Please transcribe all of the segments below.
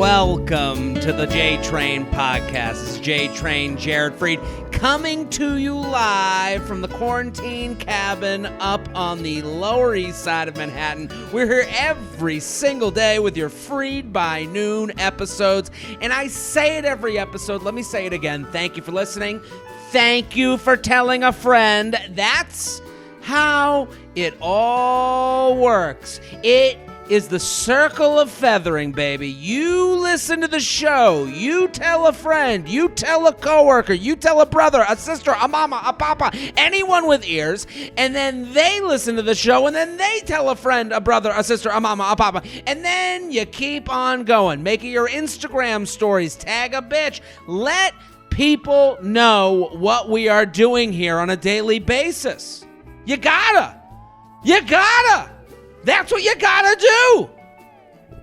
Welcome to the J-Train podcast. This is J-Train, Jared Freid, coming to you live from the quarantine cabin up on the Lower East Side of Manhattan. We're here every single day with your Freid by Noon episodes. And I say it every episode. Let me say it again. Thank you for listening. Thank you for telling a friend. That's how it all works. It is the circle of feathering, baby. You listen to the show. You tell a friend. You tell a coworker. You tell a brother, a sister, a mama, a papa, anyone with ears. And then they listen to the show, and then they tell a friend, a brother, a sister, a mama, a papa. And then you keep on going. Make it your Instagram stories. Tag a bitch. Let people know what we are doing here on a daily basis. You gotta. That's what you gotta do.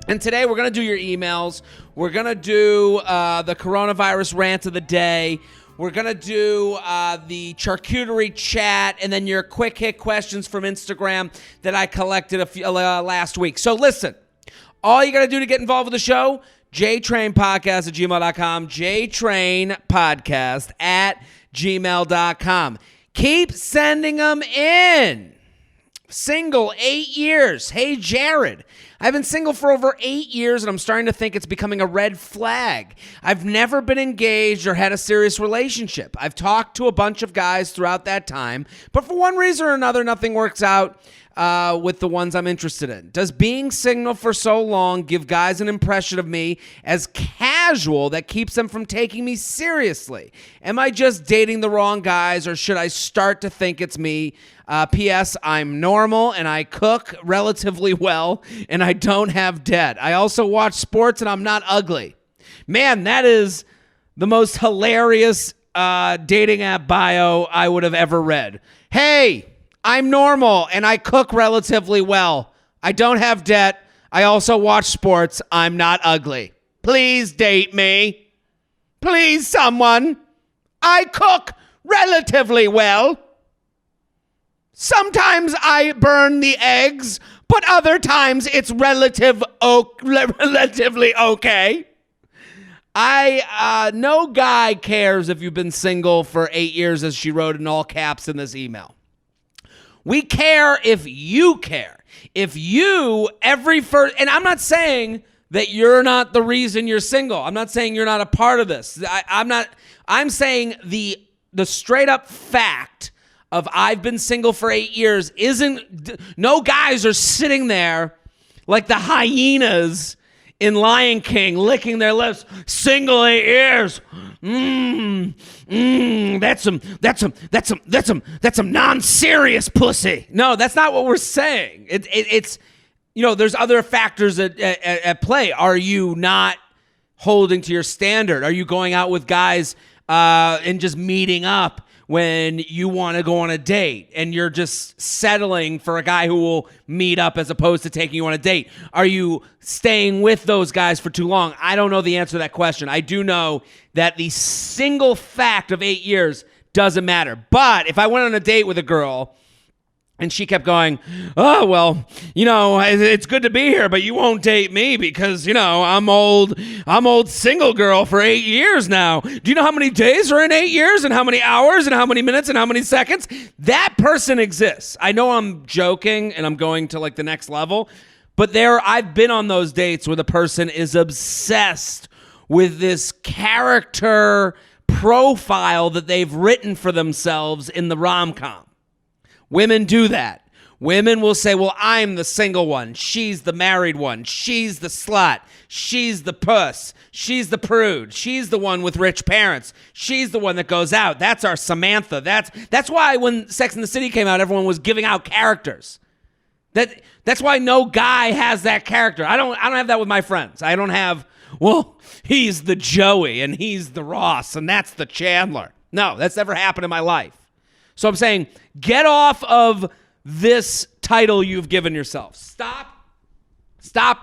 And today we're going to do your emails. We're going to do the coronavirus rant of the day. We're going to do the charcuterie chat and then your quick hit questions from Instagram that I collected last week. So listen, all you got to do to get involved with the show, jtrainpodcast@gmail.com, jtrainpodcast@gmail.com. Keep sending them in. Single, 8 years. Hey, Jared. I've been single for over 8 years, and I'm starting to think it's becoming a red flag. I've never been engaged or had a serious relationship. I've talked to a bunch of guys throughout that time, but for one reason or another, nothing works out with the ones I'm interested in. Does being single for so long give guys an impression of me as casual that keeps them from taking me seriously? Am I just dating the wrong guys, or should I start to think it's me? P.S. I'm normal, and I cook relatively well, and I don't have debt. I also watch sports, and I'm not ugly. Man, that is the most hilarious dating app bio I would have ever read. Hey, I'm normal, and I cook relatively well. I don't have debt. I also watch sports. I'm not ugly. Please date me. Please, someone. I cook relatively well. Sometimes I burn the eggs, but other times it's relatively okay. No guy cares if you've been single for 8 years, as she wrote in all caps in this email. We care if you care. If you, and I'm not saying that you're not the reason you're single. I'm not saying you're not a part of this. I'm saying the straight up fact of I've been single for 8 years no guys are sitting there like the hyenas in Lion King licking their lips. Single 8 years. That's some non-serious pussy. No, that's not what we're saying. It's there's other factors at play. Are you not holding to your standard? Are you going out with guys and just meeting up when you want to go on a date and you're just settling for a guy who will meet up as opposed to taking you on a date? Are you staying with those guys for too long? I don't know the answer to that question. I do know that the single fact of 8 years doesn't matter. But if I went on a date with a girl and she kept going, oh, well, it's good to be here, but you won't date me because, I'm old single girl for 8 years now. Do you know how many days are in 8 years and how many hours and how many minutes and how many seconds? That person exists. I know I'm joking and I'm going to like the next level, but I've been on those dates where the person is obsessed with this character profile that they've written for themselves in the rom-com. Women do that. Women will say, well, I'm the single one. She's the married one. She's the slut. She's the puss. She's the prude. She's the one with rich parents. She's the one that goes out. That's our Samantha. That's why when Sex and the City came out, everyone was giving out characters. That's why no guy has that character. I don't have that with my friends. I don't have, well, he's the Joey and he's the Ross and that's the Chandler. No, that's never happened in my life. So I'm saying, get off of this title you've given yourself. Stop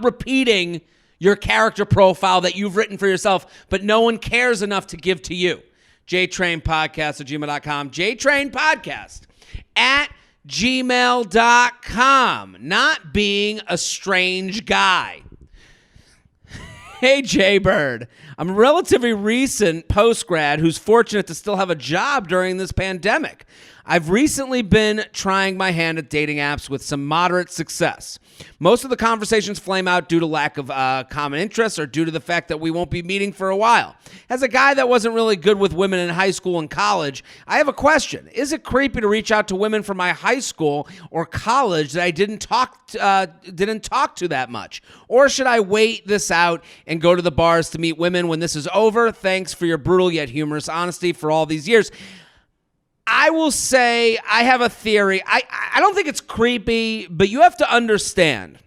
repeating your character profile that you've written for yourself, but no one cares enough to give to you. jtrainpodcast@gmail.com. jtrainpodcast@gmail.com. Not being a strange guy. Hey, Jaybird. I'm a relatively recent post-grad who's fortunate to still have a job during this pandemic. I've recently been trying my hand at dating apps with some moderate success. Most of the conversations flame out due to lack of common interests or due to the fact that we won't be meeting for a while. As a guy that wasn't really good with women in high school and college, I have a question. Is it creepy to reach out to women from my high school or college that I didn't talk to that much? Or should I wait this out and go to the bars to meet women when this is over? Thanks for your brutal yet humorous honesty for all these years. I will say I have a theory. I don't think it's creepy, but you have to understand,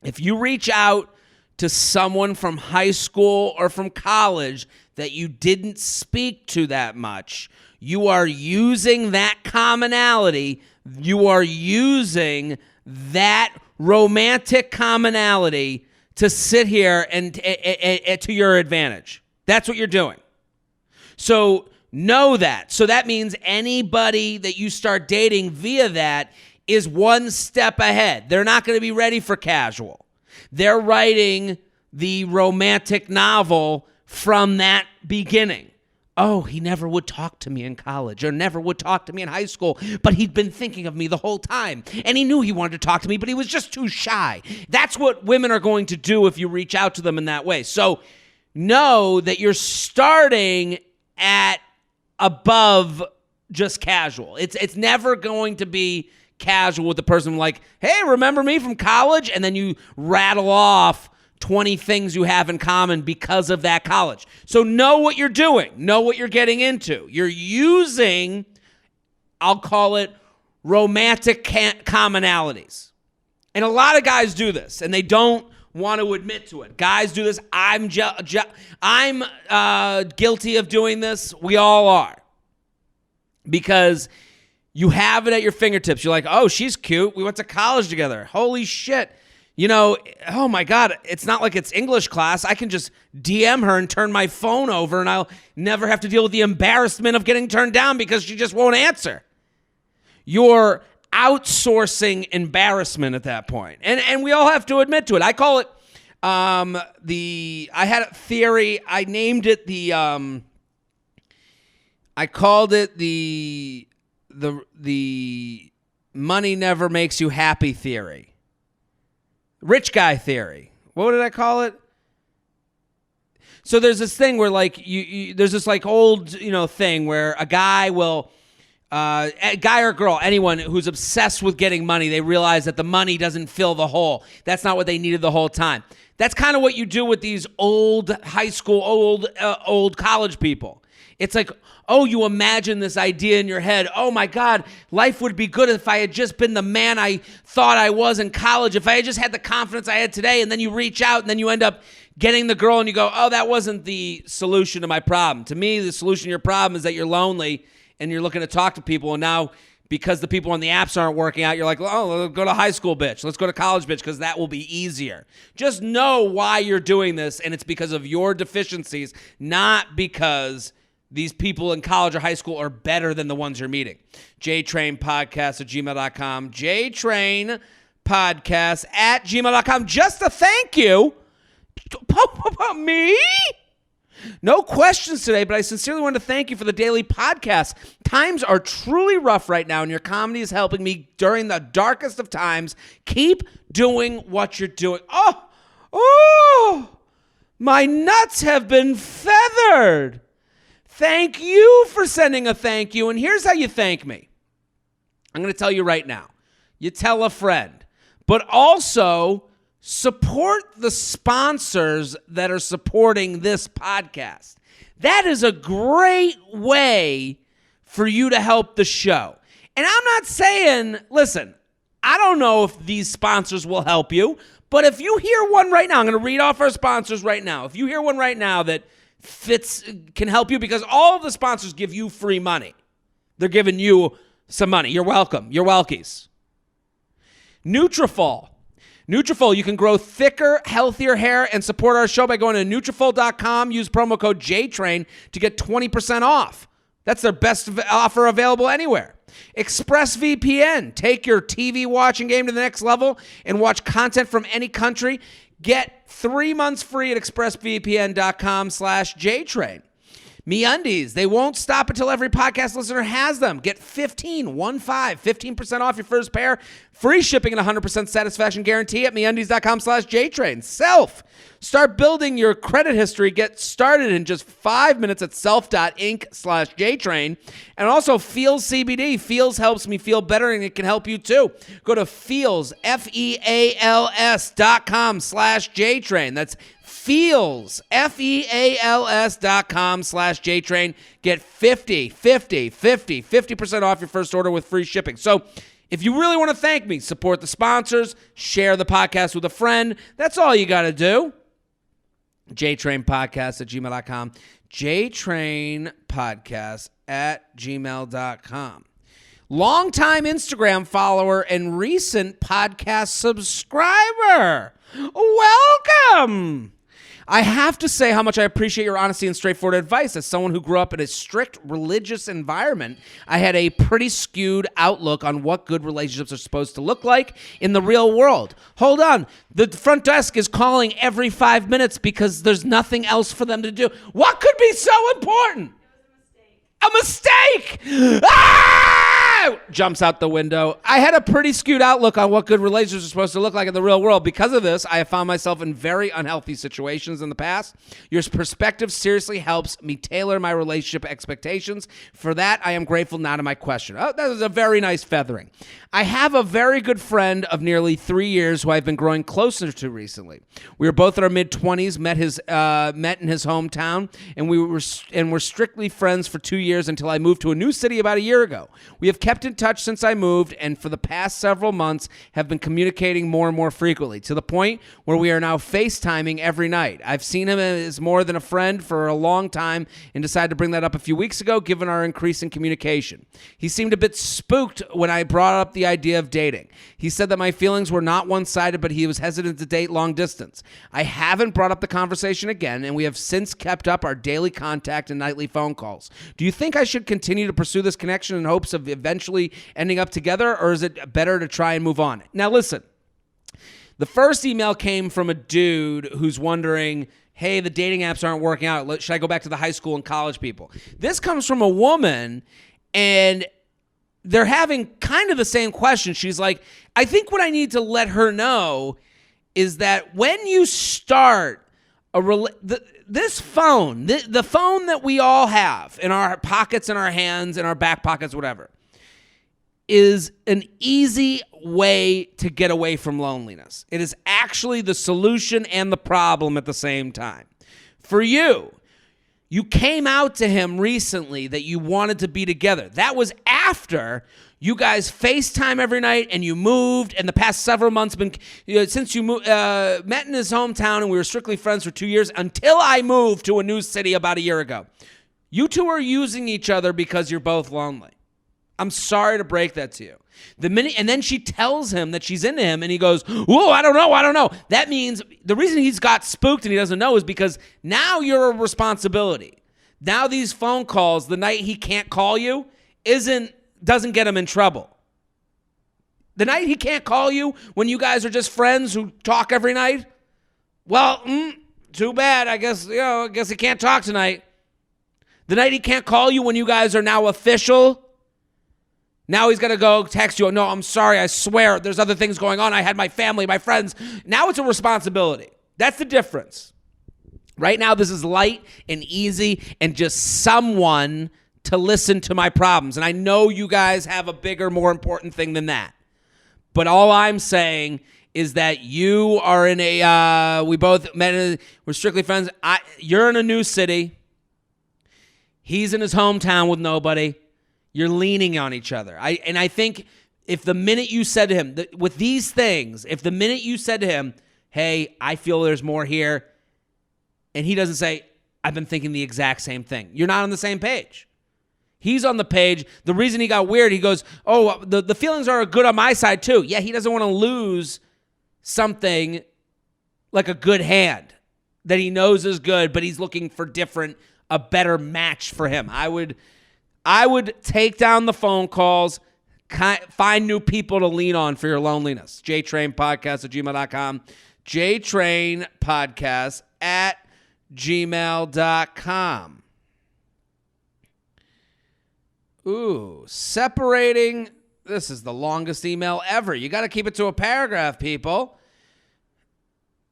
if you reach out to someone from high school or from college that you didn't speak to that much, you are using that commonality. You are using that romantic commonality to sit here and to your advantage. That's what you're doing. So know that. So that means anybody that you start dating via that is one step ahead. They're not going to be ready for casual. They're writing the romantic novel from that beginning. Oh, he never would talk to me in college or never would talk to me in high school, but he'd been thinking of me the whole time. And he knew he wanted to talk to me, but he was just too shy. That's what women are going to do if you reach out to them in that way. So know that you're starting at above just casual. It's never going to be casual with the person like, hey, remember me from college? And then you rattle off 20 things you have in common because of that college. So know what you're doing. Know what you're getting into. You're using, I'll call it, romantic commonalities. And a lot of guys do this, and they don't want to admit to it. Guys do this. I'm guilty of doing this. We all are. Because you have it at your fingertips. You're like, oh, she's cute. We went to college together. Holy shit. You know, oh my God, it's not like it's English class. I can just DM her and turn my phone over, and I'll never have to deal with the embarrassment of getting turned down because she just won't answer. You're outsourcing embarrassment at that point. And we all have to admit to it. I call it I had a theory. I named it I called it the money never makes you happy theory. Rich guy theory. What did I call it? So there's this thing where like there's this like old, thing where a guy will a guy or girl, anyone who's obsessed with getting money, they realize that the money doesn't fill the hole. That's not what they needed the whole time. That's kind of what you do with these old high school, old college people. It's like, oh, you imagine this idea in your head. Oh my God, life would be good if I had just been the man I thought I was in college. If I had just had the confidence I had today. And then you reach out and then you end up getting the girl and you go, oh, that wasn't the solution to my problem. To me, the solution to your problem is that you're lonely and you're looking to talk to people. And now because the people on the apps aren't working out, you're like, oh, let's go to high school, bitch. Let's go to college, bitch, because that will be easier. Just know why you're doing this. And it's because of your deficiencies, not because these people in college or high school are better than the ones you're meeting. jtrainpodcast@gmail.com. jtrainpodcast@gmail.com. Just a thank you. Me? No questions today, but I sincerely want to thank you for the daily podcast. Times are truly rough right now, and your comedy is helping me during the darkest of times. Keep doing what you're doing. Oh, my nuts have been feathered. Thank you for sending a thank you. And here's how you thank me. I'm going to tell you right now. You tell a friend. But also support the sponsors that are supporting this podcast. That is a great way for you to help the show. And I'm not saying, listen, I don't know if these sponsors will help you. But if you hear one right now, I'm going to read off our sponsors right now. If you hear one right now that can help you, because all of the sponsors give you free money. They're giving you some money. You're welcome. You're welkies. Nutrafol. You can grow thicker, healthier hair and support our show by going to Nutrafol.com. Use promo code JTRAIN to get 20% off. That's their best offer available anywhere. ExpressVPN. Take your TV watching game to the next level and watch content from any country. Get 3 months free at expressvpn.com/JTrain. MeUndies, they won't stop until every podcast listener has them. Get 15% off your first pair. Free shipping and 100% satisfaction guarantee at MeUndies.com/JTrain. Self, start building your credit history. Get started in just 5 minutes at self.inc/JTrain. And also Feels CBD. Feels helps me feel better, and it can help you too. Go to Feels, FEALS.com/JTrain. That's Feels, FEALS.com/JTrain. Get 50% off your first order with free shipping. So if you really want to thank me, support the sponsors, share the podcast with a friend. That's all you got to do. JTrainPodcast@gmail.com. JTrainPodcast@gmail.com. Longtime Instagram follower and recent podcast subscriber. Welcome. I have to say how much I appreciate your honesty and straightforward advice. As someone who grew up in a strict religious environment, I had a pretty skewed outlook on what good relationships are supposed to look like in the real world. Hold on. The front desk is calling every 5 minutes because there's nothing else for them to do. What could be so important? A mistake! Ah! Jumps out the window. I had a pretty skewed outlook on what good relationships are supposed to look like in the real world. Because of this, I have found myself in very unhealthy situations in the past. Your perspective seriously helps me tailor my relationship expectations. For that, I am grateful now to my question. Oh, that was a very nice feathering. I have a very good friend of nearly 3 years who I've been growing closer to recently. We were both in our mid-20s, met in his hometown, and we're strictly friends for 2 years until I moved to a new city about a year ago. We have kept in touch since I moved, and for the past several months have been communicating more and more frequently, to the point where we are now FaceTiming every night. I've seen him as more than a friend for a long time and decided to bring that up a few weeks ago, given our increase in communication. He seemed a bit spooked when I brought up the idea of dating. He said that my feelings were not one-sided, but he was hesitant to date long distance. I haven't brought up the conversation again, and we have since kept up our daily contact and nightly phone calls. Do you think I should continue to pursue this connection in hopes of eventually ending up together, or is it better to try and move on? Now listen, the first email came from a dude who's wondering, hey, the dating apps aren't working out. Should I go back to the high school and college people? This comes from a woman, and they're having kind of the same question. She's like, I think what I need to let her know is that when you start this phone, the phone that we all have in our pockets, in our hands, in our back pockets, whatever, is an easy way to get away from loneliness. It is actually the solution and the problem at the same time. For you came out to him recently that you wanted to be together. That was after you guys FaceTime every night and you moved, and the past several months since you met in his hometown, and we were strictly friends for 2 years until I moved to a new city about a year ago. You two are using each other because you're both lonely. I'm sorry to break that to you. And then she tells him that she's into him, and he goes, whoa, I don't know. That means the reason he's got spooked and he doesn't know is because now you're a responsibility. Now these phone calls, the night he can't call you, doesn't get him in trouble. The night he can't call you when you guys are just friends who talk every night, well, too bad. I guess he can't talk tonight. The night he can't call you when you guys are now official, now he's going to go text you. No, I'm sorry. I swear there's other things going on. I had my family, my friends. Now it's a responsibility. That's the difference. Right now, this is light and easy and just someone to listen to my problems. And I know you guys have a bigger, more important thing than that. But all I'm saying is that you are in we both met, we're strictly friends. You're in a new city. He's in his hometown with nobody. You're leaning on each other. I think if the minute you said to him, with these things, if the minute you said to him, hey, I feel there's more here, and he doesn't say, I've been thinking the exact same thing, you're not on the same page. He's on the page. The reason he got weird, he goes, oh, the feelings are good on my side too. Yeah, he doesn't want to lose something like a good hand that he knows is good, but he's looking for a better match for him. I would take down the phone calls, find new people to lean on for your loneliness. jtrainpodcast@gmail.com. jtrainpodcast@gmail.com. Ooh, separating. This is the longest email ever. You got to keep it to a paragraph, people.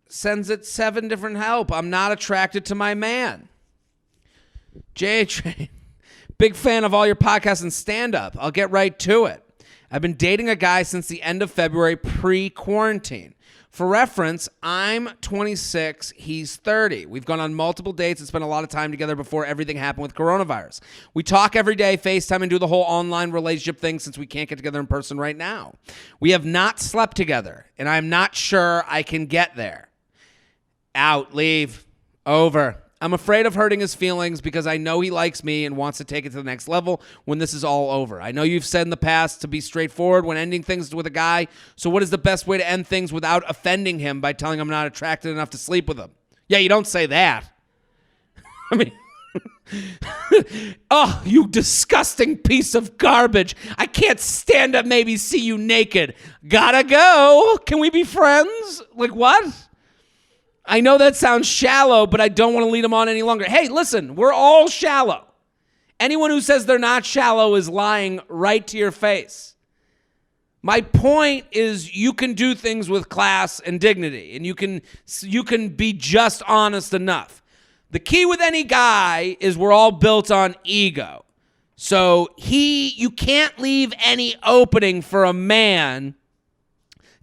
Sends it 7 different help. I'm not attracted to my man. J-Train. Big fan of all your podcasts and stand-up. I'll get right to it. I've been dating a guy since the end of February pre-quarantine. For reference, I'm 26, he's 30. We've gone on multiple dates and spent a lot of time together before everything happened with coronavirus. We talk every day, FaceTime, and do the whole online relationship thing since we can't get together in person right now. We have not slept together, and I'm not sure I can get there. Out, leave, over. I'm afraid of hurting his feelings because I know he likes me and wants to take it to the next level when this is all over. I know you've said in the past to be straightforward when ending things with a guy. So what is the best way to end things without offending him by telling him I'm not attracted enough to sleep with him? Yeah, you don't say that. I mean, oh, you disgusting piece of garbage. I can't stand to maybe see you naked. Gotta go. Can we be friends? Like what? I know that sounds shallow, but I don't want to lead them on any longer. Hey, listen, we're all shallow. Anyone who says they're not shallow is lying right to your face. My point is you can do things with class and dignity, and you can be just honest enough. The key with any guy is we're all built on ego. So you can't leave any opening for a man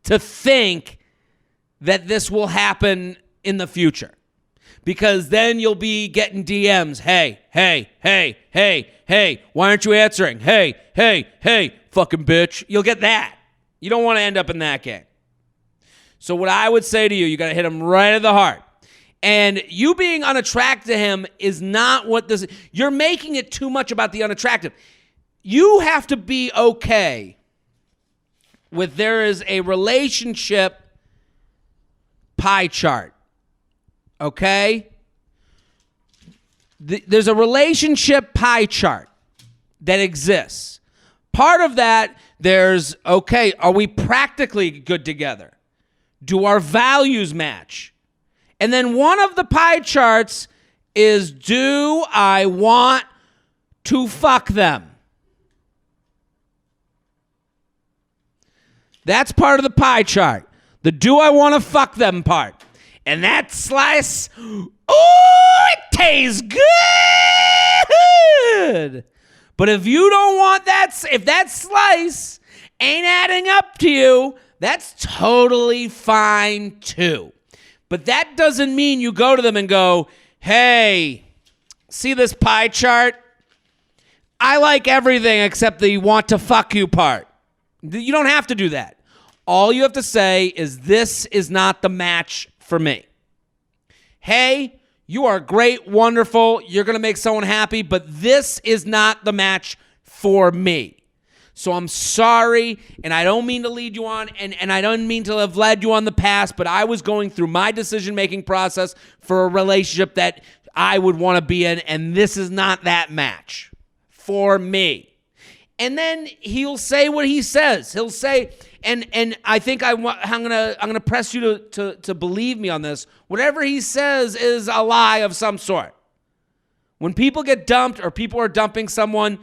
to think that this will happen in the future, because then you'll be getting DMs. Hey, why aren't you answering? Hey, fucking bitch. You'll get that. You don't want to end up in that game. So what I would say to you got to hit him right at the heart. And you being unattracted to him is not what this, you're making it too much about the unattractive. You have to be okay with there is a relationship pie chart. Okay? There's a relationship pie chart that exists. Part of that, there's, okay, are we practically good together? Do our values match? And then one of the pie charts is, do I want to fuck them? That's part of the pie chart. The do I want to fuck them part. And that slice, ooh, it tastes good. But if you don't want that, if that slice ain't adding up to you, that's totally fine too. But that doesn't mean you go to them and go, hey, see this pie chart? I like everything except the want to fuck you part. You don't have to do that. All you have to say is, this is not the match for me. Hey, you are great, wonderful, you're going to make someone happy, but this is not the match for me. So I'm sorry, and I don't mean to lead you on, and I don't mean to have led you on the past, but I was going through my decision-making process for a relationship that I would want to be in, and this is not that match for me. And then he'll say what he says. He'll say, and I think I'm gonna press you to believe me on this. Whatever he says is a lie of some sort. When people get dumped or people are dumping someone,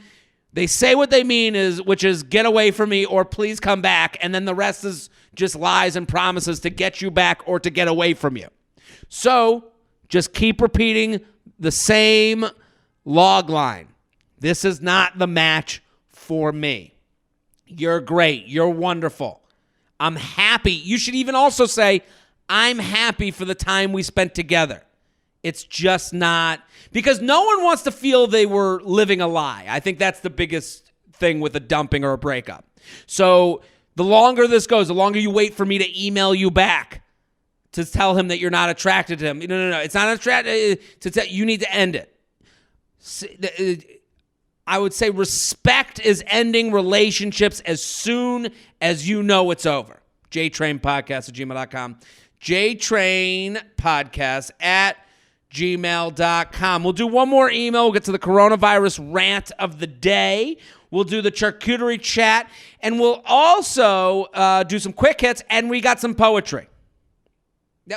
they say what they mean which is get away from me or please come back, and then the rest is just lies and promises to get you back or to get away from you. So just keep repeating the same log line. This is not the match for me. You're great. You're wonderful. I'm happy. You should even also say, I'm happy for the time we spent together. It's just not, because no one wants to feel they were living a lie. I think that's the biggest thing with a dumping or a breakup. So the longer this goes, the longer you wait for me to email you back to tell him that you're not attracted to him. No. It's not attracted. You need to end it. I would say respect is ending relationships as soon as you know it's over. jtrainpodcast@gmail.com. jtrainpodcast@gmail.com. gmail.com. We'll do one more email. We'll get to the coronavirus rant of the day. We'll do the charcuterie chat, and we'll also do some quick hits, and we got some poetry.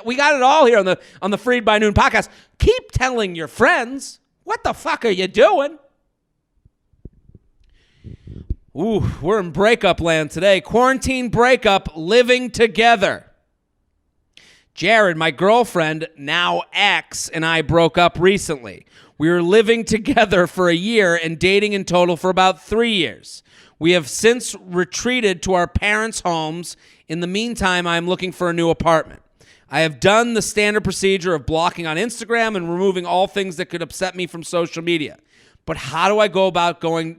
We got it all here on the Freid by Noon podcast. Keep telling your friends. What the fuck are you doing? Ooh, we're in breakup land today. Quarantine breakup, living together. Jared, my girlfriend, now ex, and I broke up recently. We were living together for a year and dating in total for about 3 years. We have since retreated to our parents' homes. In the meantime, I am looking for a new apartment. I have done the standard procedure of blocking on Instagram and removing all things that could upset me from social media. But how do I go about going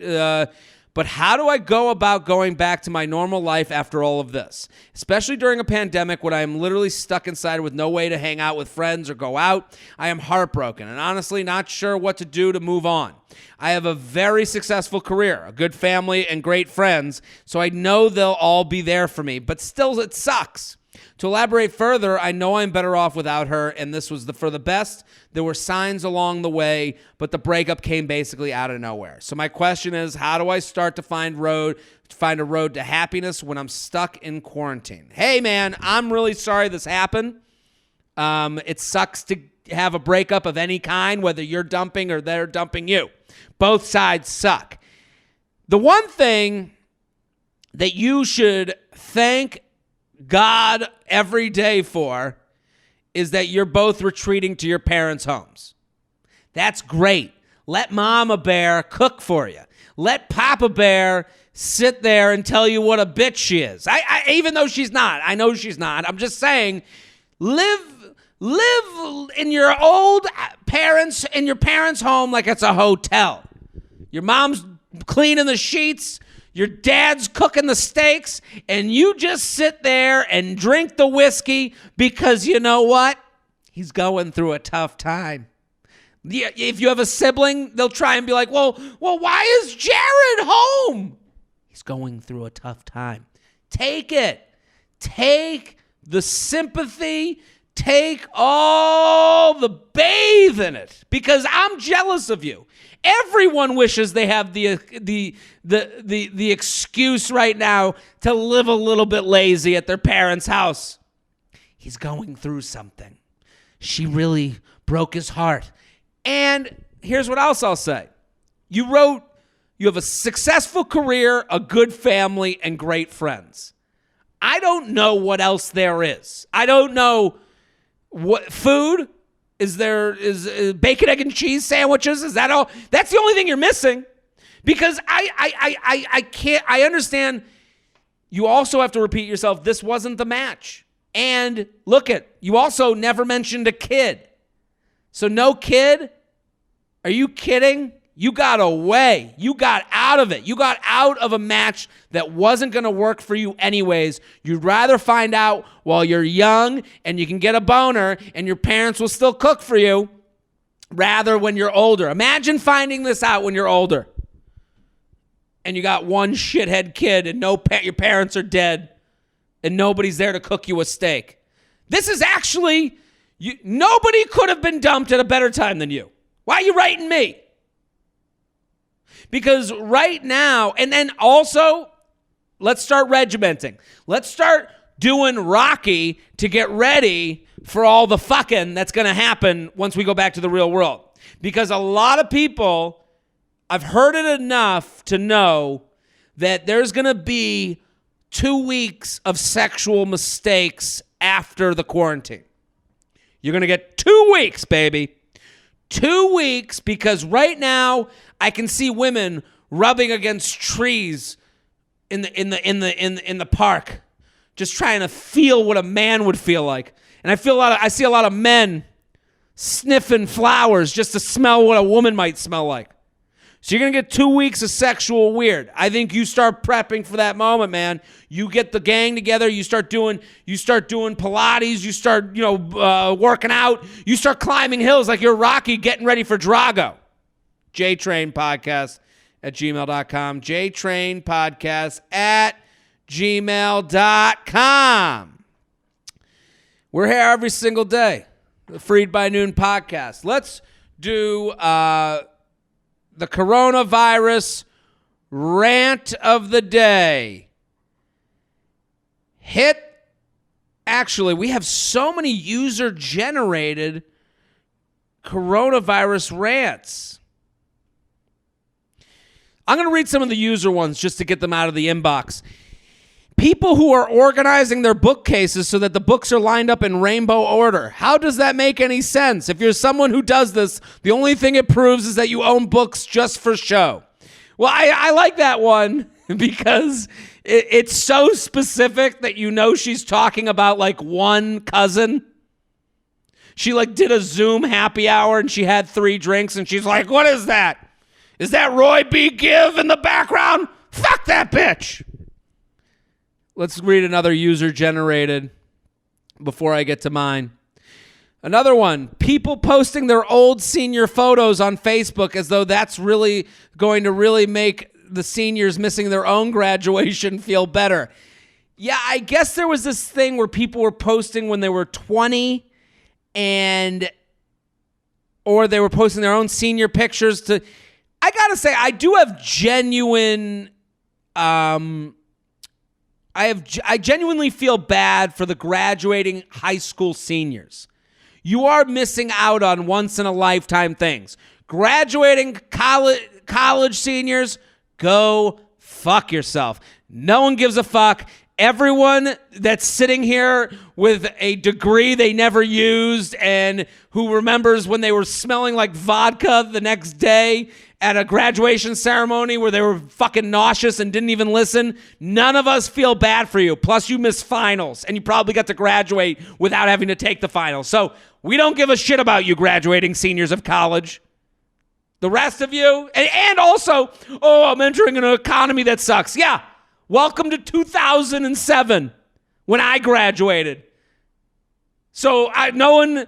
back to my normal life after all of this? Especially during a pandemic when I am literally stuck inside with no way to hang out with friends or go out. I am heartbroken and honestly not sure what to do to move on. I have a very successful career, a good family, and great friends, so I know they'll all be there for me, but still it sucks. To elaborate further, I know I'm better off without her, and this was for the best. There were signs along the way, but the breakup came basically out of nowhere. So my question is, how do I start to find a road to happiness when I'm stuck in quarantine? Hey, man, I'm really sorry this happened. It sucks to have a breakup of any kind, whether you're dumping or they're dumping you. Both sides suck. The one thing that you should thank God every day for is that you're both retreating to your parents' homes. That's great. Let Mama Bear cook for you. Let Papa Bear sit there and tell you what a bitch she is. I even though she's not. I know she's not. I'm just saying, live in your parents' home like it's a hotel. Your mom's cleaning the sheets. Your dad's cooking the steaks, and you just sit there and drink the whiskey because you know what? He's going through a tough time. If you have a sibling, they'll try and be like, well, why is Jared home? He's going through a tough time. Take it. Take the sympathy. Take all the bathe in it because I'm jealous of you. Everyone wishes they have the excuse right now to live a little bit lazy at their parents' house. He's going through something. She really broke his heart. And here's what else I'll say. You have a successful career, a good family, and great friends. I don't know what else there is. I don't know what food. Is bacon, egg, and cheese sandwiches? Is that all? That's the only thing you're missing. Because I can't, I understand you also have to repeat yourself, this wasn't the match. And you also never mentioned a kid. So no kid? Are you kidding? You got away. You got out of it. You got out of a match that wasn't going to work for you anyways. You'd rather find out while you're young and you can get a boner and your parents will still cook for you rather when you're older. Imagine finding this out when you're older and you got one shithead kid and your parents are dead and nobody's there to cook you a steak. This is actually, nobody could have been dumped at a better time than you. Why are you writing me? Because right now, and then also, let's start regimenting. Let's start doing Rocky to get ready for all the fucking that's going to happen once we go back to the real world. Because a lot of people, I've heard it enough to know that there's going to be 2 weeks of sexual mistakes after the quarantine. You're going to get 2 weeks, baby. 2 weeks, because right now I can see women rubbing against trees in the park, just trying to feel what a man would feel like. And I see a lot of men sniffing flowers just to smell what a woman might smell like. So you're going to get 2 weeks of sexual weird. I think you start prepping for that moment, man. You get the gang together. You start doing Pilates. You start, working out. You start climbing hills like you're Rocky getting ready for Drago. JTrain Podcast at gmail.com. JTrain Podcast at gmail.com. We're here every single day. The Freid by Noon podcast. Let's do the coronavirus rant of the day. Actually, we have so many user-generated coronavirus rants. I'm going to read some of the user ones just to get them out of the inbox. People who are organizing their bookcases so that the books are lined up in rainbow order. How does that make any sense? If you're someone who does this, the only thing it proves is that you own books just for show. Well, I like that one because it's so specific that you know she's talking about like one cousin. She like did a Zoom happy hour and she had 3 drinks and she's like, what is that? Is that Roy B. Give in the background? Fuck that bitch. Let's read another user-generated before I get to mine. Another one, people posting their old senior photos on Facebook as though that's really going to really make the seniors missing their own graduation feel better. Yeah, I guess there was this thing where people were posting when they were 20 or they were posting their own senior pictures to... I gotta say, I do have genuine... I genuinely feel bad for the graduating high school seniors. You are missing out on once-in-a-lifetime things. Graduating college seniors, go fuck yourself. No one gives a fuck. Everyone that's sitting here with a degree they never used and who remembers when they were smelling like vodka the next day at a graduation ceremony where they were fucking nauseous and didn't even listen, none of us feel bad for you. Plus, you missed finals, and you probably got to graduate without having to take the finals. So we don't give a shit about you graduating seniors of college. The rest of you, and also, I'm entering an economy that sucks. Yeah, welcome to 2007 when I graduated. So I'm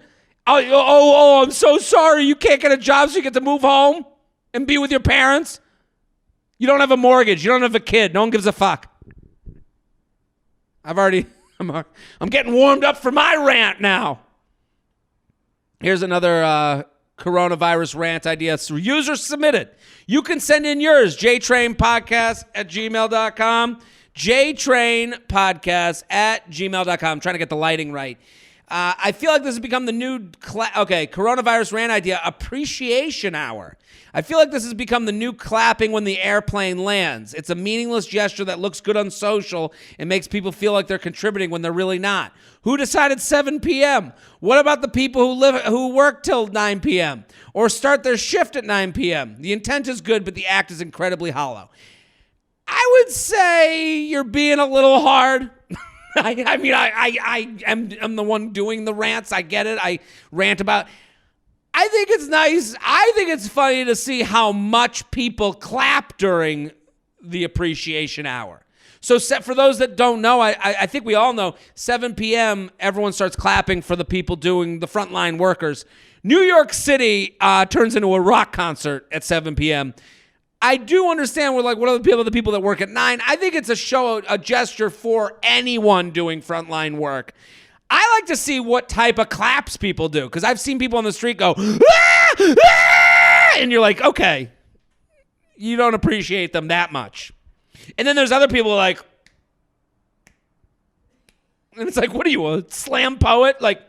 so sorry you can't get a job so you get to move home and be with your parents. You don't have a mortgage. You don't have a kid. No one gives a fuck. I'm getting warmed up for my rant now. Here's another coronavirus rant idea. So user submitted. You can send in yours. jtrainpodcast@gmail.com. jtrainpodcast@gmail.com. I'm trying to get the lighting right. I feel like this has become the new coronavirus rant idea, appreciation hour. I feel like this has become the new clapping when the airplane lands. It's a meaningless gesture that looks good on social and makes people feel like they're contributing when they're really not. Who decided 7 p.m.? What about the people who work till 9 p.m. or start their shift at 9 p.m.? The intent is good, but the act is incredibly hollow. I would say you're being a little hard. I'm the one doing the rants. I get it. I rant about. I think it's nice. I think it's funny to see how much people clap during the appreciation hour. So for those that don't know, I think we all know 7 p.m. everyone starts clapping for the people doing the frontline workers. New York City turns into a rock concert at 7 p.m. I do understand what are the people that work at 9. I think it's a gesture for anyone doing frontline work. I like to see what type of claps people do because I've seen people on the street go, ah! Ah! And you're like, okay, you don't appreciate them that much. And then there's other people like, and it's like, what are you, a slam poet? Like,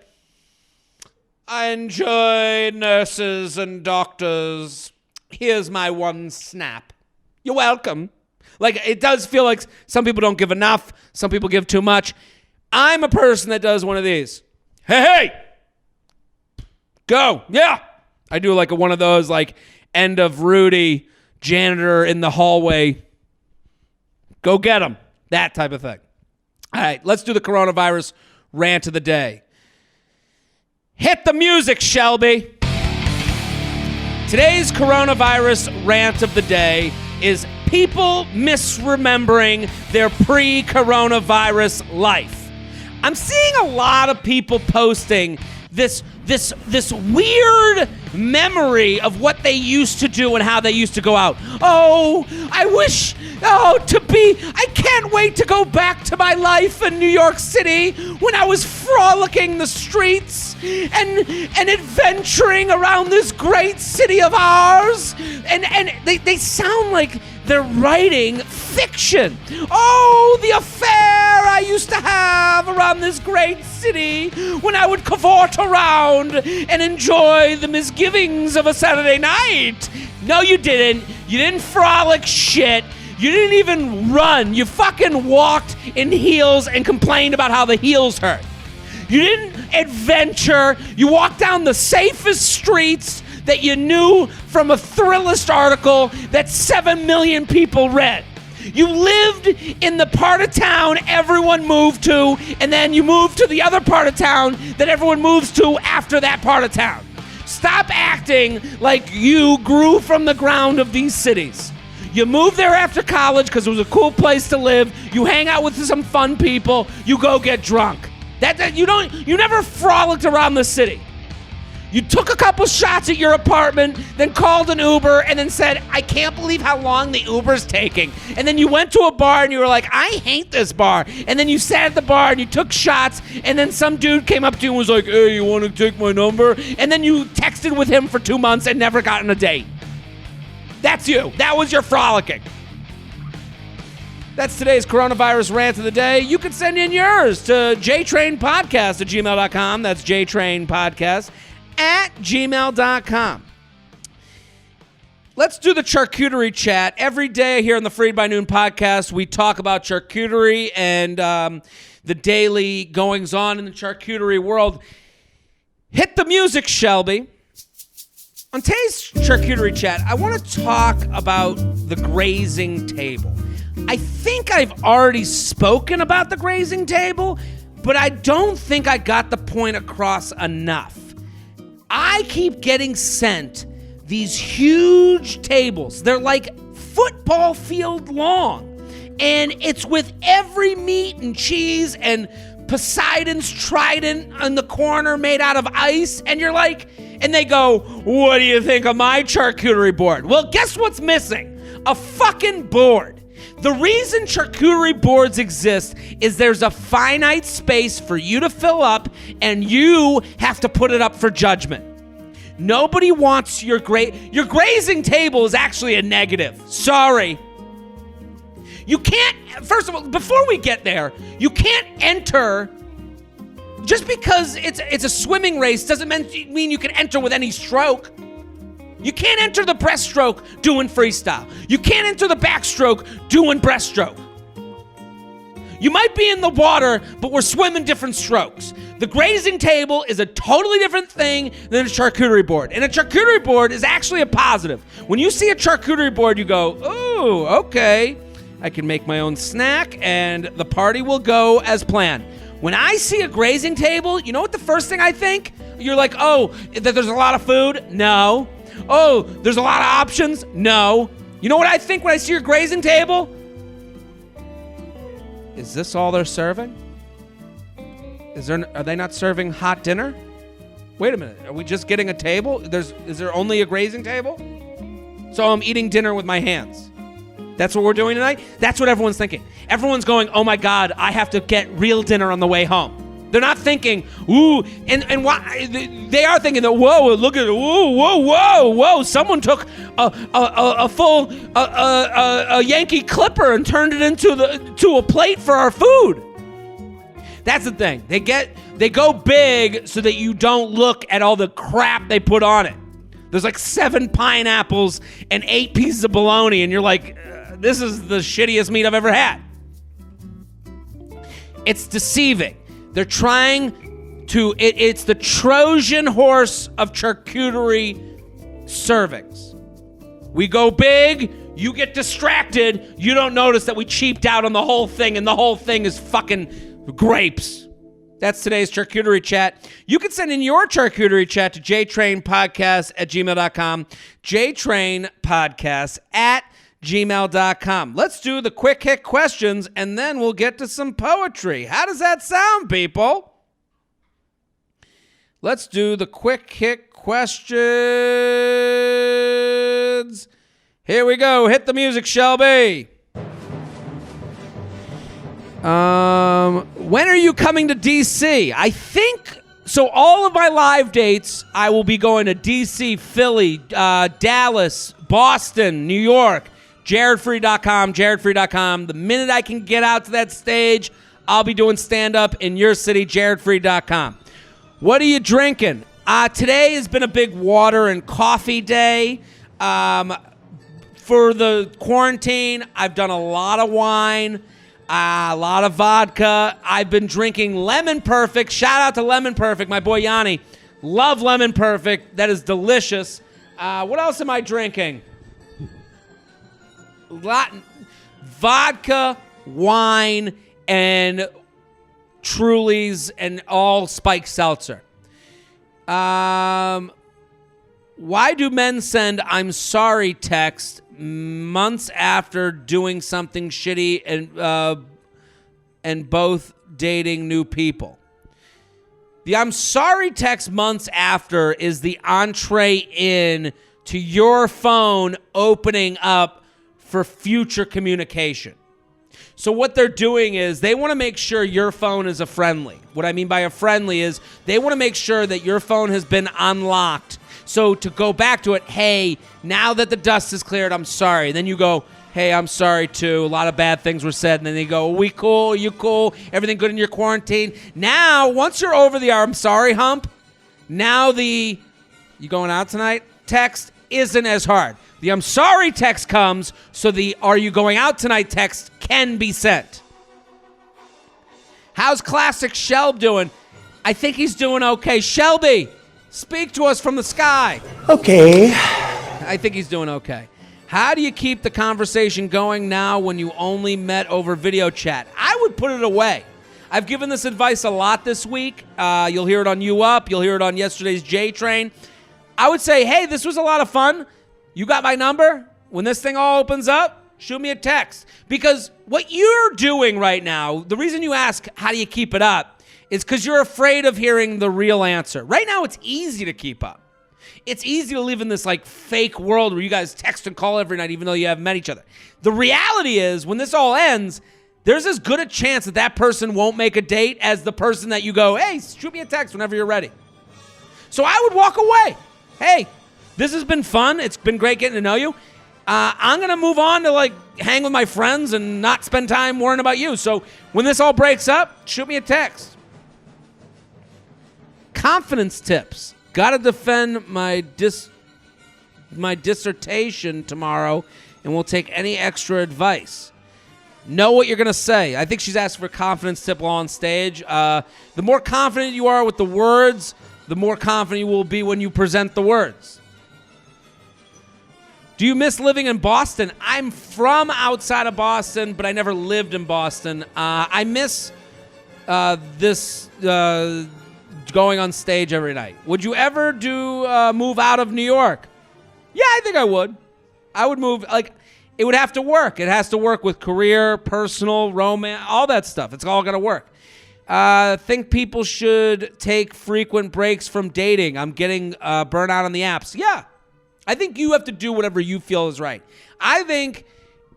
I enjoy nurses and doctors. Here's my one snap. You're welcome. Like, it does feel like some people don't give enough. Some people give too much. I'm a person that does one of these. Hey! Go. Yeah. I do like one of those, like, end of Rudy, janitor in the hallway. Go get him. That type of thing. All right, let's do the coronavirus rant of the day. Hit the music, Shelby. Today's coronavirus rant of the day is people misremembering their pre-coronavirus life. I'm seeing a lot of people posting this weird memory of what they used to do and how they used to go out. I can't wait to go back to my life in New York City when I was frolicking the streets and adventuring around this great city of ours. And they sound like they're writing fiction. Oh, the affair I used to have around this great city when I would cavort around and enjoy the misgivings of a Saturday night. No, you didn't. You didn't frolic shit. You didn't even run. You fucking walked in heels and complained about how the heels hurt. You didn't adventure. You walked down the safest streets that you knew from a Thrillist article that 7 million people read. You lived in the part of town everyone moved to, and then you moved to the other part of town that everyone moves to after that part of town. Stop acting like you grew from the ground of these cities. You moved there after college because it was a cool place to live. You hang out with some fun people. You go get drunk. You never frolicked around the city. You took a couple shots at your apartment, then called an Uber, and then said, I can't believe how long the Uber's taking. And then you went to a bar, and you were like, I hate this bar. And then you sat at the bar, and you took shots, and then some dude came up to you and was like, hey, you want to take my number? And then you texted with him for 2 months and never got on a date. That's you. That was your frolicking. That's today's coronavirus rant of the day. You can send in yours to jtrainpodcast@gmail.com. That's jtrainpodcast@gmail.com. Let's do the charcuterie chat. Every day here on the Freid by Noon podcast, we talk about charcuterie and the daily goings on in the charcuterie world. Hit the music, Shelby. On today's charcuterie chat, I want to talk about the Grazing Table. I think I've already spoken about the Grazing Table, but I don't think I got the point across enough. I keep getting sent these huge tables. They're like football field long. And it's with every meat and cheese and Poseidon's trident in the corner made out of ice. And you're like, and they go, what do you think of my charcuterie board? Well, guess what's missing? A fucking board. The reason charcuterie boards exist is there's a finite space for you to fill up, and you have to put it up for judgment. Nobody wants your grazing table is actually a negative. Sorry. You can't, first of all, before we get there, you can't enter, just because it's a swimming race doesn't mean you can enter with any stroke. You can't enter the breaststroke doing freestyle. You can't enter the backstroke doing breaststroke. You might be in the water, but we're swimming different strokes. The grazing table is a totally different thing than a charcuterie board. And a charcuterie board is actually a positive. When you see a charcuterie board, you go, ooh, okay. I can make my own snack, and the party will go as planned. When I see a grazing table, you know what the first thing I think? You're like, oh, that there's a lot of food? No. Oh, there's a lot of options? No. You know what I think when I see your grazing table? Is this all they're serving? Are they not serving hot dinner? Wait a minute. Are we just getting a table? Is there only a grazing table? So I'm eating dinner with my hands. That's what we're doing tonight? That's what everyone's thinking. Everyone's going, oh my God, I have to get real dinner on the way home. They're not thinking, ooh, and why? They are thinking that, whoa, look at it, whoa, someone took a full Yankee Clipper and turned it into a plate for our food. That's the thing. They go big so that you don't look at all the crap they put on it. There's like 7 pineapples and 8 pieces of bologna, and you're like, this is the shittiest meat I've ever had. It's deceiving. They're trying to, it's the Trojan horse of charcuterie servings. We go big, you get distracted, you don't notice that we cheaped out on the whole thing, and the whole thing is fucking grapes. That's today's charcuterie chat. You can send in your charcuterie chat to jtrainpodcast@gmail.com, jtrainpodcast@gmail.com. Let's do the quick hit questions, and then we'll get to some poetry. How does that sound, people? Let's do the quick Hick questions. Here we go. Hit the music, Shelby. When are you coming to DC? I think so. All of my live dates, I will be going to DC, Philly, Dallas, Boston, New York. JaredFreid.com, JaredFreid.com. The minute I can get out to that stage, I'll be doing stand-up in your city, JaredFreid.com. What are you drinking? Today has been a big water and coffee day. For the quarantine, I've done a lot of wine, a lot of vodka. I've been drinking Lemon Perfect. Shout out to Lemon Perfect, my boy Yanni. Love Lemon Perfect. That is delicious. What else am I drinking? Vodka, wine, and Trulies, and all spiked seltzer. Why do men send "I'm sorry" text months after doing something shitty and both dating new people? The "I'm sorry" text months after is the entree in to your phone opening up for future communication. So what they're doing is they want to make sure your phone is a friendly. What I mean by a friendly is they want to make sure that your phone has been unlocked. So to go back to it, hey, now that the dust is cleared, I'm sorry. Then you go, hey, I'm sorry too. A lot of bad things were said. And then they go, we cool? Are you cool? Everything good in your quarantine? Now, once you're over the I'm sorry hump, now the you going out tonight text isn't as hard. The I'm sorry text comes, so the are you going out tonight text can be sent. How's Classic Shelb doing? I think he's doing okay. Shelby, speak to us from the sky. Okay. I think he's doing okay. How do you keep the conversation going now when you only met over video chat? I would put it away. I've given this advice a lot this week. You'll hear it on You Up. You'll hear it on yesterday's J Train. I would say, hey, this was a lot of fun. You got my number? When this thing all opens up, shoot me a text. Because what you're doing right now, the reason you ask how do you keep it up is because you're afraid of hearing the real answer. Right now, it's easy to keep up. It's easy to live in this like fake world where you guys text and call every night even though you haven't met each other. The reality is when this all ends, there's as good a chance that that person won't make a date as the person that you go, hey, shoot me a text whenever you're ready. So I would walk away. Hey, this has been fun. It's been great getting to know you. I'm going to move on to like hang with my friends and not spend time worrying about you. So when this all breaks up, shoot me a text. Confidence tips. Got to defend my dissertation tomorrow, and we'll take any extra advice. Know what you're going to say. I think she's asking for a confidence tip while on stage. The more confident you are with the words, the more confident you will be when you present the words. Do you miss living in Boston? I'm from outside of Boston, but I never lived in Boston. I miss this going on stage every night. Would you ever move out of New York? Yeah, I think I would. I would move. Like, it would have to work. It has to work with career, personal, romance, all that stuff. It's all got to work. Think people should take frequent breaks from dating. I'm getting burnout on the apps. Yeah. I think you have to do whatever you feel is right. I think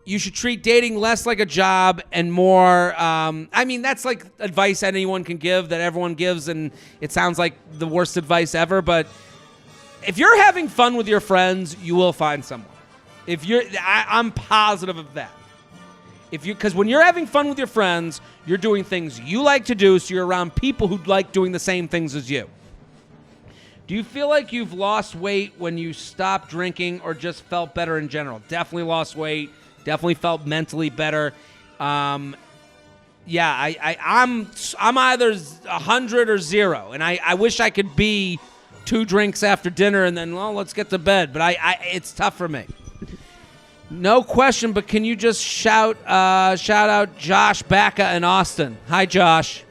you should treat dating less like a job and more, that's like advice anyone can give that everyone gives, and it sounds like the worst advice ever, but if you're having fun with your friends, you will find someone. I'm positive of that. Because when you're having fun with your friends, you're doing things you like to do, so you're around people who like doing the same things as you. Do you feel like you've lost weight when you stopped drinking or just felt better in general? Definitely lost weight. Definitely felt mentally better. I'm either 100 or 0, and I wish I could be 2 drinks after dinner and then, well, let's get to bed. But it's tough for me. No question, but can you just shout out Josh Bacca in Austin? Hi, Josh.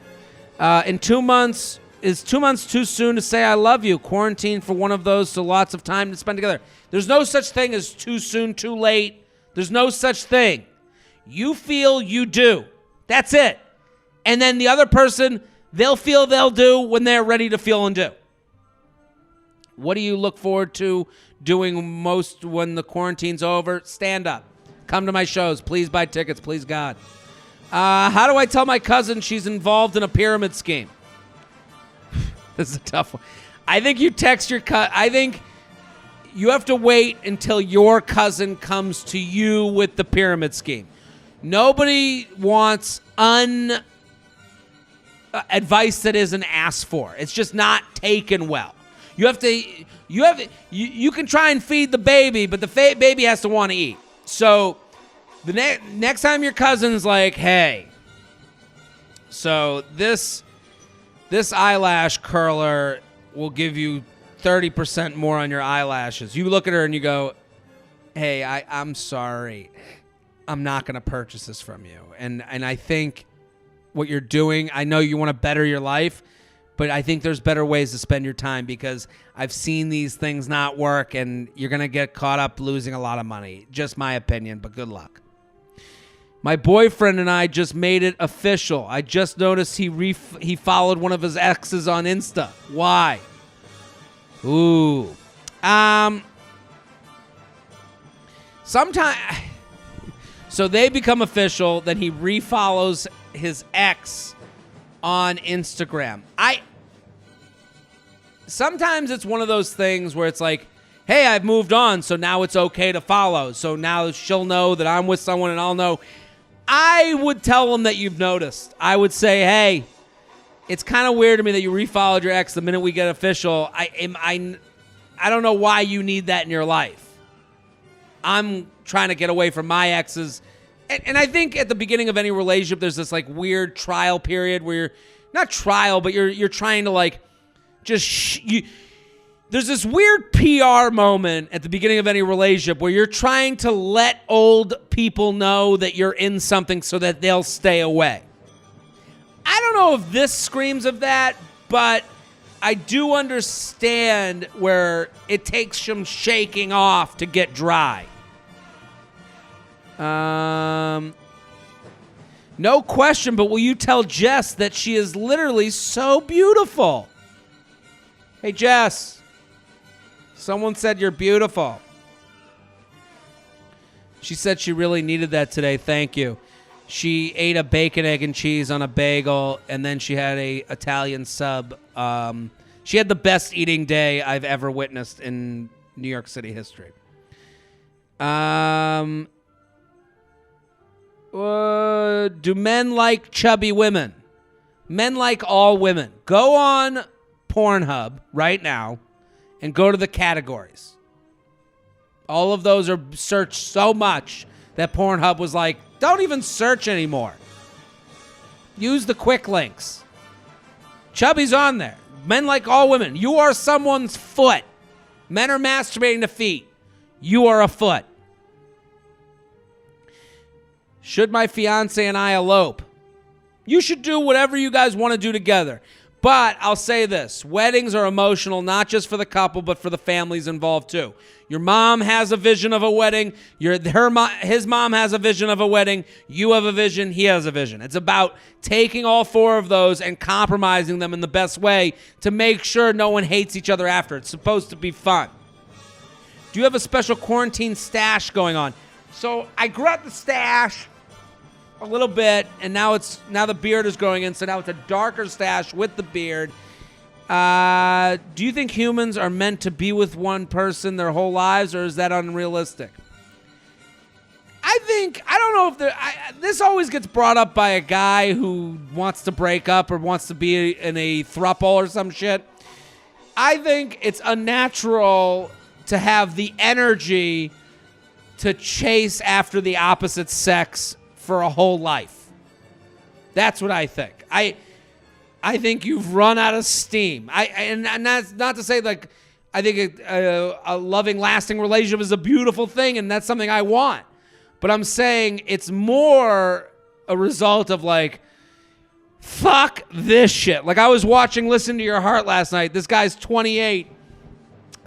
In 2 months, is 2 months too soon to say I love you? Quarantine for one of those, so lots of time to spend together. There's no such thing as too soon, too late. There's no such thing. You feel, you do. That's it. And then the other person, they'll feel, they'll do when they're ready to feel and do. What do you look forward to doing most when the quarantine's over? Stand up. Come to my shows. Please buy tickets. Please, God. How do I tell my cousin she's involved in a pyramid scheme? This is a tough one. I think you text your cousin. I think you have to wait until your cousin comes to you with the pyramid scheme. Nobody wants advice that isn't asked for. It's just not taken well. You can try and feed the baby, but the baby has to want to eat. So the next time your cousin's like, hey, so this eyelash curler will give you 30% more on your eyelashes. You look at her and you go, hey, I'm sorry. I'm not going to purchase this from you. And I think what you're doing, I know you want to better your life, but I think there's better ways to spend your time because I've seen these things not work and you're going to get caught up losing a lot of money. Just my opinion, but good luck. My boyfriend and I just made it official. I just noticed he followed one of his exes on Insta. Why? Ooh. Sometimes, so they become official, then he refollows his ex on Instagram. Sometimes it's one of those things where it's like, hey, I've moved on, so now it's okay to follow. So now she'll know that I'm with someone and I'll know. I would tell them that you've noticed. I would say, hey, it's kind of weird to me that you refollowed your ex the minute we get official. I don't know why you need that in your life. I'm trying to get away from my exes. And I think at the beginning of any relationship, there's this like weird trial period where you're not trial, but you're trying to like there's this weird PR moment at the beginning of any relationship where you're trying to let old people know that you're in something so that they'll stay away. I don't know if this screams of that, but I do understand where it takes some shaking off to get dry. No question, but will you tell Jess that she is literally so beautiful? Hey, Jess. Someone said you're beautiful. She said she really needed that today. Thank you. She ate a bacon, egg, and cheese on a bagel, and then she had a Italian sub. She had the best eating day I've ever witnessed in New York City history. Do men like chubby women? Men like all women. Go on Pornhub right now and go to the categories. All of those are searched so much that Pornhub was like, don't even search anymore. Use the quick links. Chubby's on there. Men like all women. You are someone's foot. Men are masturbating to feet. You are a foot. Should my fiance and I elope? You should do whatever you guys want to do together. But I'll say this. Weddings are emotional, not just for the couple, but for the families involved too. Your mom has a vision of a wedding. His mom has a vision of a wedding. You have a vision. He has a vision. It's about taking all four of those and compromising them in the best way to make sure no one hates each other after. It's supposed to be fun. Do you have a special quarantine stash going on? So I grew out the stash a little bit, and now the beard is growing in, so now it's a darker stash with the beard. Do you think humans are meant to be with one person their whole lives, or is that unrealistic? I don't know if this always gets brought up by a guy who wants to break up or wants to be in a throuple or some shit. I think it's unnatural to have the energy to chase after the opposite sex for a whole life. That's what I think. I think you've run out of steam. And that's not to say like I think a loving, lasting relationship is a beautiful thing, and that's something I want. But I'm saying it's more a result of like, fuck this shit. Like I was watching Listen to Your Heart last night. This guy's 28.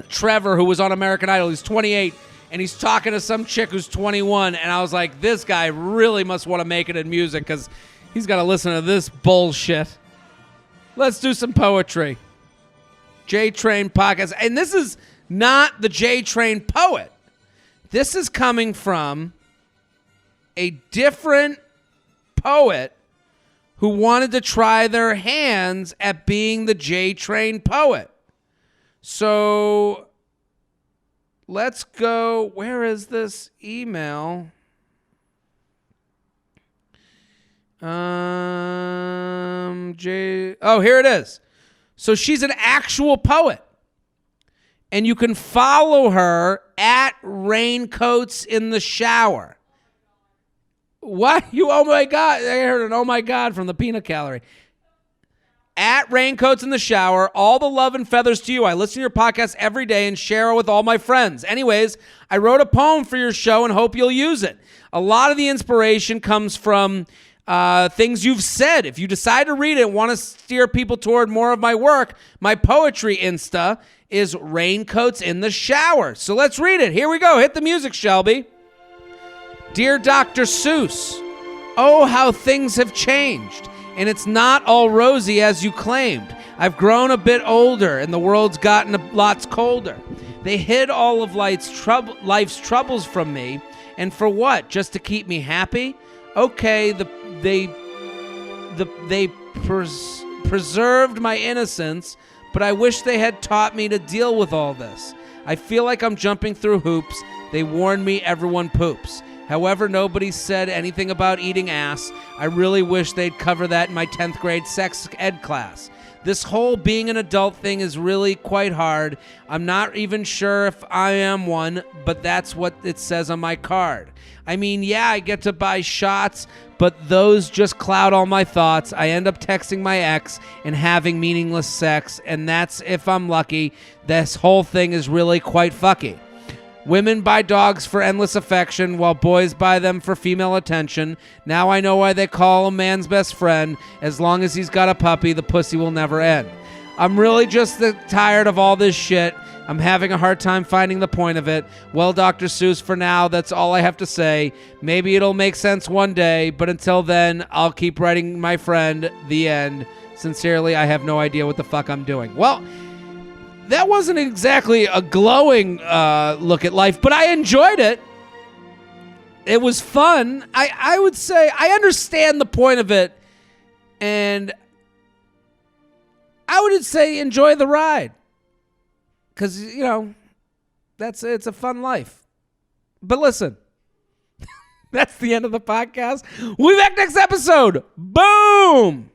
Trevor, who was on American Idol, he's 28. And he's talking to some chick who's 21, and I was like, this guy really must want to make it in music because he's got to listen to this bullshit. Let's do some poetry. J-Train podcast. And this is not the J-Train poet. This is coming from a different poet who wanted to try their hands at being the J-Train poet. So let's go. Where is this email? Here it is. So she's an actual poet. And you can follow her at Raincoats in the Shower. What? Oh my God. I heard an oh my God from the peanut gallery. At Raincoats in the Shower, all the love and feathers to you. I listen to your podcast every day and share it with all my friends. Anyways, I wrote a poem for your show and hope you'll use it. A lot of the inspiration comes from things you've said. If you decide to read it and want to steer people toward more of my work, my poetry Insta is Raincoats in the Shower. So let's read it. Here we go. Hit the music, Shelby. Dear Dr. Seuss, oh, how things have changed. And it's not all rosy as you claimed. I've grown a bit older and the world's gotten lots colder. They hid all of life's troubles from me. And for what? Just to keep me happy? Okay, they preserved my innocence, but I wish they had taught me to deal with all this. I feel like I'm jumping through hoops. They warned me everyone poops. However, nobody said anything about eating ass. I really wish they'd cover that in my 10th grade sex ed class. This whole being an adult thing is really quite hard. I'm not even sure if I am one, but that's what it says on my card. I mean, yeah, I get to buy shots, but those just cloud all my thoughts. I end up texting my ex and having meaningless sex, and that's if I'm lucky. This whole thing is really quite fucky. Women buy dogs for endless affection, while boys buy them for female attention. Now I know why they call a man's best friend. As long as he's got a puppy, the pussy will never end. I'm really just tired of all this shit. I'm having a hard time finding the point of it. Well, Dr. Seuss, for now, that's all I have to say. Maybe it'll make sense one day, but until then, I'll keep writing my friend, the end. Sincerely, I have no idea what the fuck I'm doing. Well, that wasn't exactly a glowing look at life, but I enjoyed it. It was fun. I would say I understand the point of it, and I would say enjoy the ride. Because, you know, it's a fun life. But listen, that's the end of the podcast. We'll be back next episode. Boom!